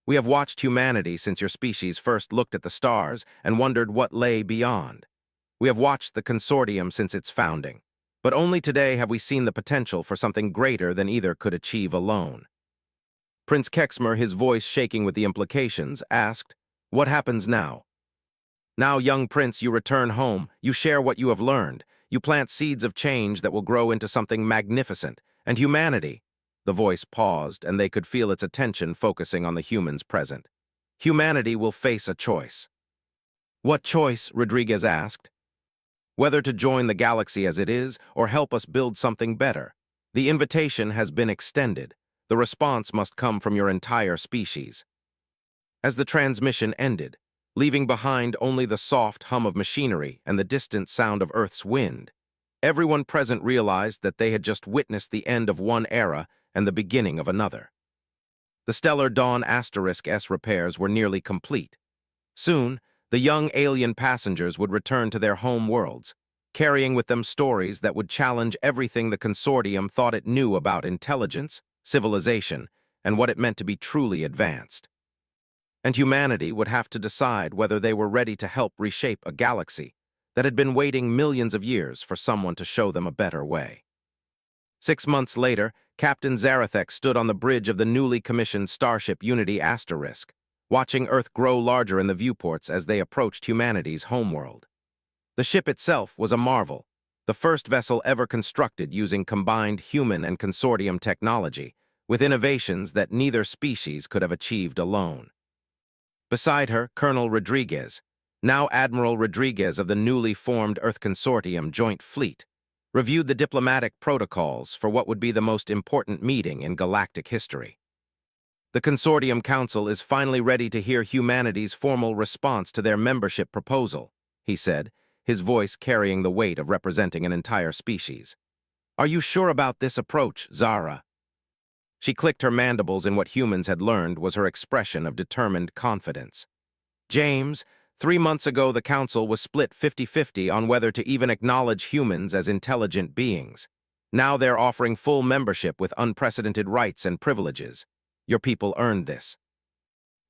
We have watched humanity since your species first looked at the stars and wondered what lay beyond. We have watched the consortium since its founding, but only today have we seen the potential for something greater than either could achieve alone. Prince Kexmer, his voice shaking with the implications, asked, "What happens now?" Now, young prince, you return home, you share what you have learned, you plant seeds of change that will grow into something magnificent, and humanity. The voice paused, and they could feel its attention focusing on the humans present. Humanity will face a choice. What choice? Rodriguez asked. Whether to join the galaxy as it is, or help us build something better. The invitation has been extended. The response must come from your entire species. As the transmission ended, leaving behind only the soft hum of machinery and the distant sound of Earth's wind, everyone present realized that they had just witnessed the end of one era and the beginning of another. The stellar Dawn *S repairs were nearly complete. Soon, the young alien passengers would return to their home worlds, carrying with them stories that would challenge everything the consortium thought it knew about intelligence, civilization, and what it meant to be truly advanced. And humanity would have to decide whether they were ready to help reshape a galaxy that had been waiting millions of years for someone to show them a better way. 6 months later, Captain Zarathek stood on the bridge of the newly commissioned starship Unity *, watching Earth grow larger in the viewports as they approached humanity's homeworld. The ship itself was a marvel, the first vessel ever constructed using combined human and consortium technology, with innovations that neither species could have achieved alone. Beside her, Colonel Rodriguez, now Admiral Rodriguez of the newly formed Earth Consortium Joint Fleet, reviewed the diplomatic protocols for what would be the most important meeting in galactic history. The Consortium Council is finally ready to hear humanity's formal response to their membership proposal, he said, his voice carrying the weight of representing an entire species. Are you sure about this approach, Zara? She clicked her mandibles in what humans had learned was her expression of determined confidence. James, 3 months ago the council was split 50-50 on whether to even acknowledge humans as intelligent beings. Now they're offering full membership with unprecedented rights and privileges. Your people earned this.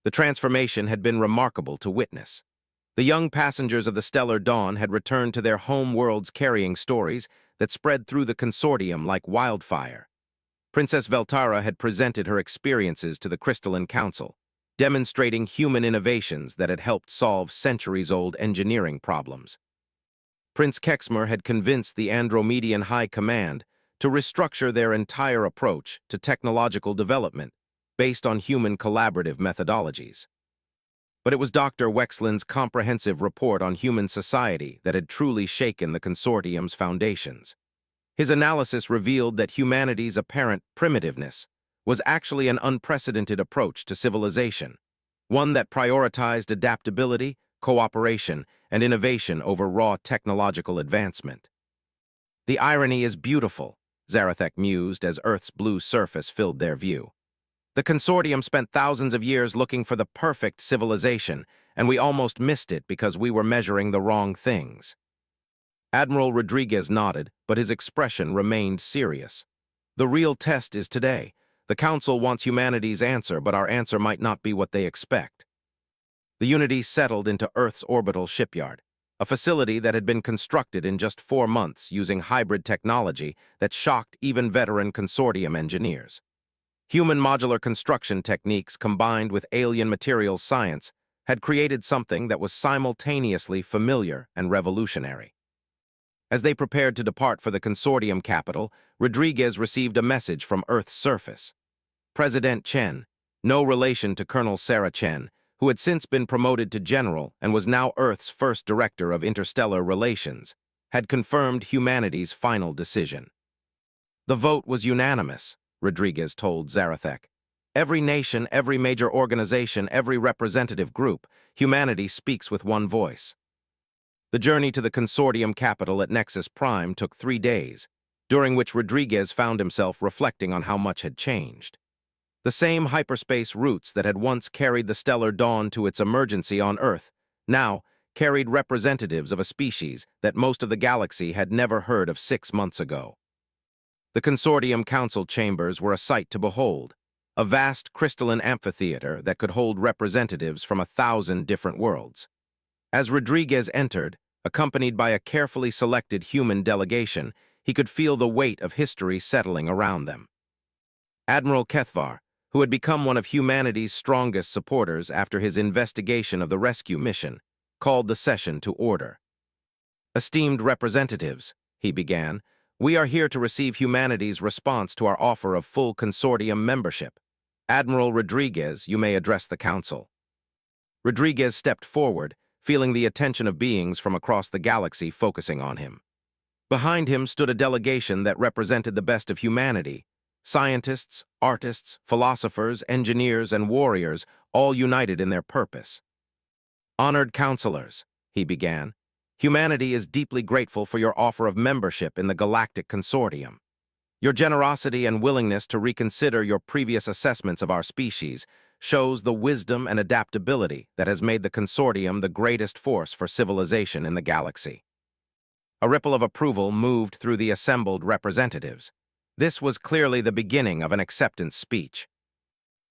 The transformation had been remarkable to witness. The young passengers of the Stellar Dawn had returned to their home worlds carrying stories that spread through the consortium like wildfire. Princess Veltara had presented her experiences to the Crystalline Council, demonstrating human innovations that had helped solve centuries-old engineering problems. Prince Kexmer had convinced the Andromedian High Command to restructure their entire approach to technological development based on human collaborative methodologies. But it was Dr. Wexland's comprehensive report on human society that had truly shaken the consortium's foundations. His analysis revealed that humanity's apparent primitiveness was actually an unprecedented approach to civilization, one that prioritized adaptability, cooperation, and innovation over raw technological advancement. The irony is beautiful, Zarathek mused as Earth's blue surface filled their view. The consortium spent thousands of years looking for the perfect civilization, and we almost missed it because we were measuring the wrong things. Admiral Rodriguez nodded, but his expression remained serious. The real test is today. The Council wants humanity's answer, but our answer might not be what they expect. The Unity settled into Earth's orbital shipyard. a facility that had been constructed in just 4 months using hybrid technology that shocked even veteran consortium engineers. Human modular construction techniques combined with alien materials science had created something that was simultaneously familiar and revolutionary. As they prepared to depart for the consortium capital, Rodriguez received a message from Earth's surface. President Chen, no relation to Colonel Sarah Chen, who had since been promoted to general and was now Earth's first director of interstellar relations, had confirmed humanity's final decision. The vote was unanimous, Rodriguez told Zarathek. Every nation, every major organization, every representative group, humanity speaks with one voice. The journey to the consortium capital at Nexus Prime took 3 days, during which Rodriguez found himself reflecting on how much had changed. The same hyperspace routes that had once carried the stellar dawn to its emergency on Earth now carried representatives of a species that most of the galaxy had never heard of 6 months ago. The consortium council chambers were a sight to behold, a vast crystalline amphitheater that could hold representatives from 1,000 different worlds. As Rodriguez entered, accompanied by a carefully selected human delegation, he could feel the weight of history settling around them. Admiral Kethvar, who had become one of humanity's strongest supporters after his investigation of the rescue mission, called the session to order. "Esteemed representatives," he began, "we are here to receive humanity's response to our offer of full consortium membership. Admiral Rodriguez, you may address the council." Rodriguez stepped forward, feeling the attention of beings from across the galaxy focusing on him. Behind him stood a delegation that represented the best of humanity: scientists, artists, philosophers, engineers, and warriors, all united in their purpose. "Honored counselors," he began, "humanity is deeply grateful for your offer of membership in the Galactic Consortium. Your generosity and willingness to reconsider your previous assessments of our species shows the wisdom and adaptability that has made the consortium the greatest force for civilization in the galaxy." A ripple of approval moved through the assembled representatives. This was clearly the beginning of an acceptance speech.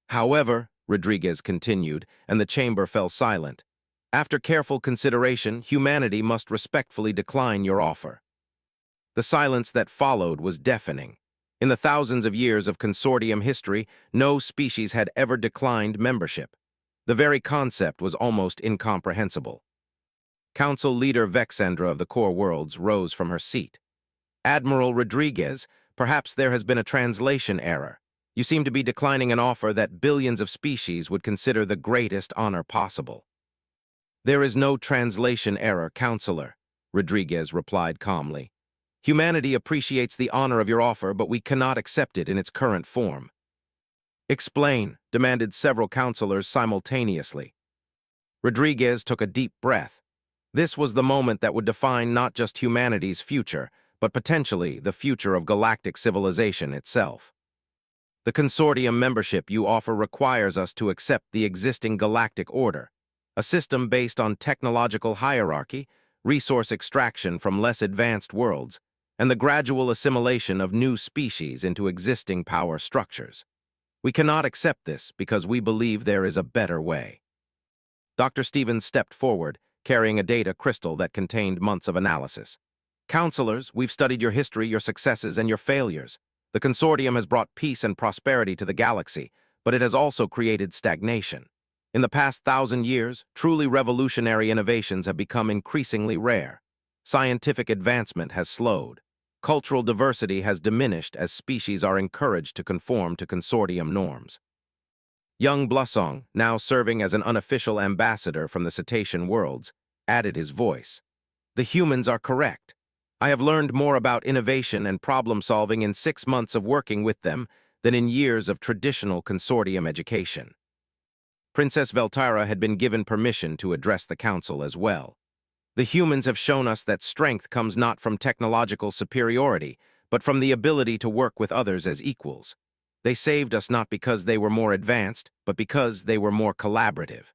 "However," Rodriguez continued, and the chamber fell silent, "after careful consideration, humanity must respectfully decline your offer." The silence that followed was deafening. In the thousands of years of consortium history, no species had ever declined membership. The very concept was almost incomprehensible. Council leader Vexandra of the Core Worlds rose from her seat. "Admiral Rodriguez, perhaps there has been a translation error. You seem to be declining an offer that billions of species would consider the greatest honor possible." "There is no translation error, Counselor," Rodriguez replied calmly. "Humanity appreciates the honor of your offer, but we cannot accept it in its current form." "Explain," demanded several counselors simultaneously. Rodriguez took a deep breath. This was the moment that would define not just humanity's future, but potentially the future of galactic civilization itself. "The consortium membership you offer requires us to accept the existing galactic order, a system based on technological hierarchy, resource extraction from less advanced worlds, and the gradual assimilation of new species into existing power structures. We cannot accept this because we believe there is a better way." Dr. Stevens stepped forward, carrying a data crystal that contained months of analysis. "Counselors, we've studied your history, your successes, and your failures. The consortium has brought peace and prosperity to the galaxy, but it has also created stagnation. In the past 1,000 years, truly revolutionary innovations have become increasingly rare. Scientific advancement has slowed. Cultural diversity has diminished as species are encouraged to conform to consortium norms." Young Blussong, now serving as an unofficial ambassador from the cetacean worlds, added his voice. "The humans are correct. I have learned more about innovation and problem-solving in 6 months of working with them than in years of traditional consortium education." Princess Veltyra had been given permission to address the council as well. "The humans have shown us that strength comes not from technological superiority, but from the ability to work with others as equals. They saved us not because they were more advanced, but because they were more collaborative."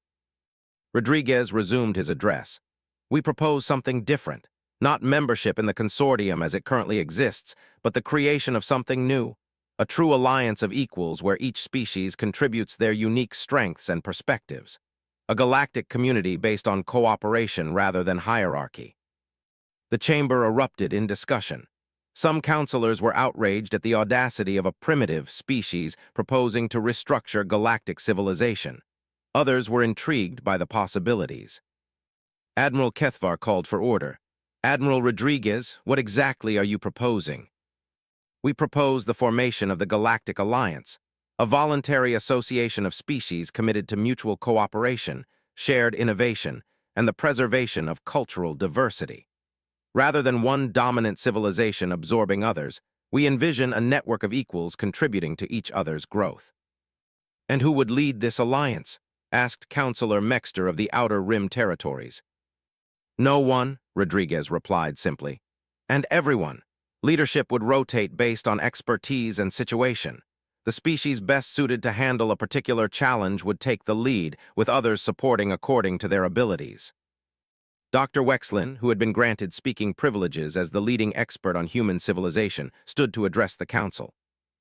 Rodriguez resumed his address. "We propose something different, not membership in the consortium as it currently exists, but the creation of something new, a true alliance of equals where each species contributes their unique strengths and perspectives. a galactic community based on cooperation rather than hierarchy. The chamber erupted in discussion. Some counselors were outraged at the audacity of a primitive species proposing to restructure galactic civilization. Others were intrigued by the possibilities. Admiral Kethvar called for order. "Admiral Rodriguez, what exactly are you proposing?" "We propose the formation of the Galactic Alliance, a voluntary association of species committed to mutual cooperation, shared innovation, and the preservation of cultural diversity. Rather than one dominant civilization absorbing others, we envision a network of equals contributing to each other's growth." "And who would lead this alliance?" asked Counselor Mexter of the Outer Rim territories. "No one," Rodriguez replied simply. "And everyone. Leadership would rotate based on expertise and situation. The species best suited to handle a particular challenge would take the lead, with others supporting according to their abilities." Dr. Wexlin, who had been granted speaking privileges as the leading expert on human civilization, stood to address the council.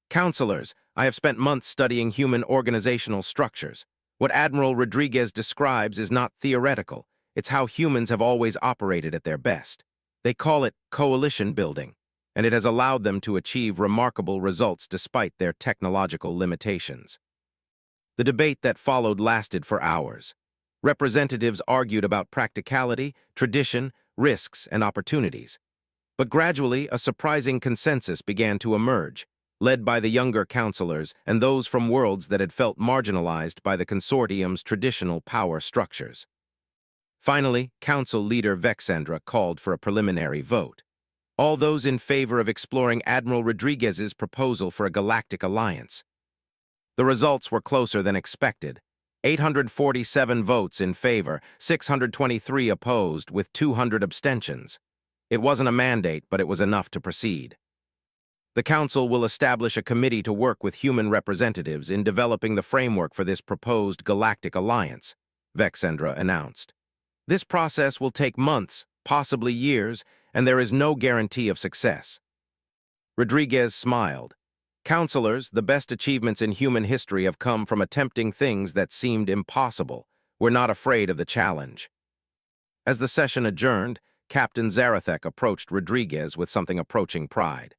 "Counselors, I have spent months studying human organizational structures. What Admiral Rodriguez describes is not theoretical. It's how humans have always operated at their best. They call it coalition building, and it has allowed them to achieve remarkable results despite their technological limitations." The debate that followed lasted for hours. Representatives argued about practicality, tradition, risks, and opportunities. But gradually, a surprising consensus began to emerge, led by the younger counselors and those from worlds that had felt marginalized by the consortium's traditional power structures. Finally, Council Leader Vexandra called for a preliminary vote. All those in favor of exploring Admiral Rodriguez's proposal for a galactic alliance. The results were closer than expected. 847 votes in favor, 623 opposed, with 200 abstentions. It wasn't a mandate, but it was enough to proceed. "The Council will establish a committee to work with human representatives in developing the framework for this proposed galactic alliance," Vexandra announced. "This process will take months, possibly years, and there is no guarantee of success." Rodriguez smiled. "Counselors, the best achievements in human history have come from attempting things that seemed impossible. We're not afraid of the challenge." As the session adjourned, Captain Zarathek approached Rodriguez with something approaching pride.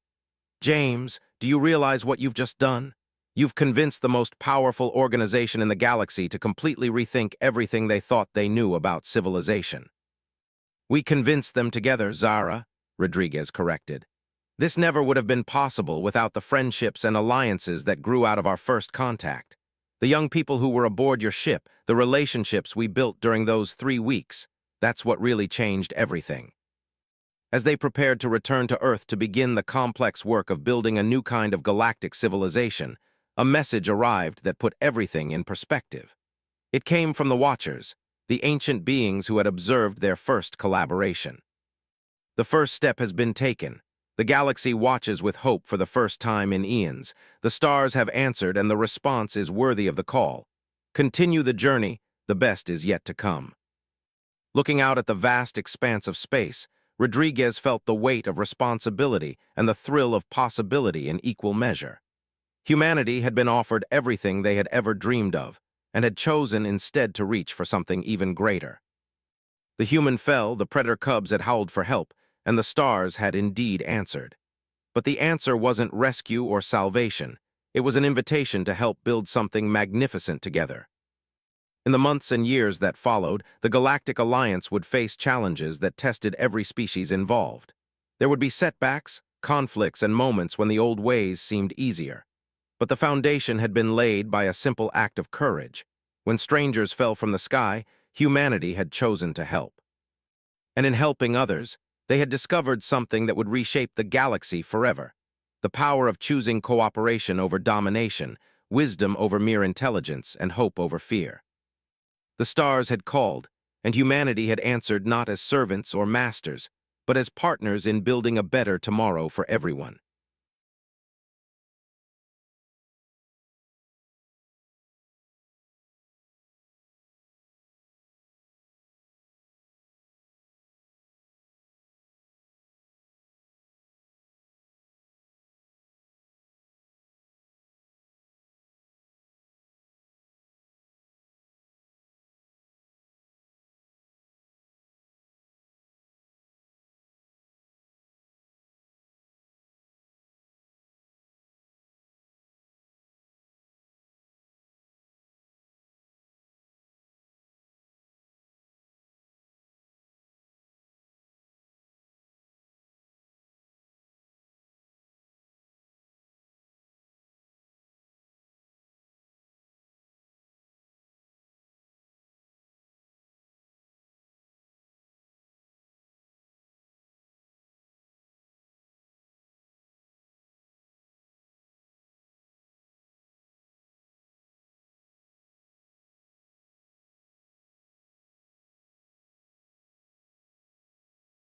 "James, do you realize what you've just done? You've convinced the most powerful organization in the galaxy to completely rethink everything they thought they knew about civilization." "We convinced them together, Zara," Rodriguez corrected. "This never would have been possible without the friendships and alliances that grew out of our first contact. The young people who were aboard your ship, the relationships we built during those 3 weeks, that's what really changed everything." As they prepared to return to Earth to begin the complex work of building a new kind of galactic civilization, a message arrived that put everything in perspective. It came from the Watchers, the ancient beings who had observed their first collaboration. "The first step has been taken. The galaxy watches with hope for the first time in eons. The stars have answered, and the response is worthy of the call. Continue the journey, the best is yet to come." Looking out at the vast expanse of space, Rodriguez felt the weight of responsibility and the thrill of possibility in equal measure. Humanity had been offered everything they had ever dreamed of, and had chosen instead to reach for something even greater. The human fell, the predator cubs had howled for help, and the stars had indeed answered. But the answer wasn't rescue or salvation. It was an invitation to help build something magnificent together. In the months and years that followed, the Galactic Alliance would face challenges that tested every species involved. There would be setbacks, conflicts, and moments when the old ways seemed easier. But the foundation had been laid by a simple act of courage. When strangers fell from the sky, humanity had chosen to help. And in helping others, they had discovered something that would reshape the galaxy forever: the power of choosing cooperation over domination, wisdom over mere intelligence, and hope over fear. The stars had called, and humanity had answered not as servants or masters, but as partners in building a better tomorrow for everyone.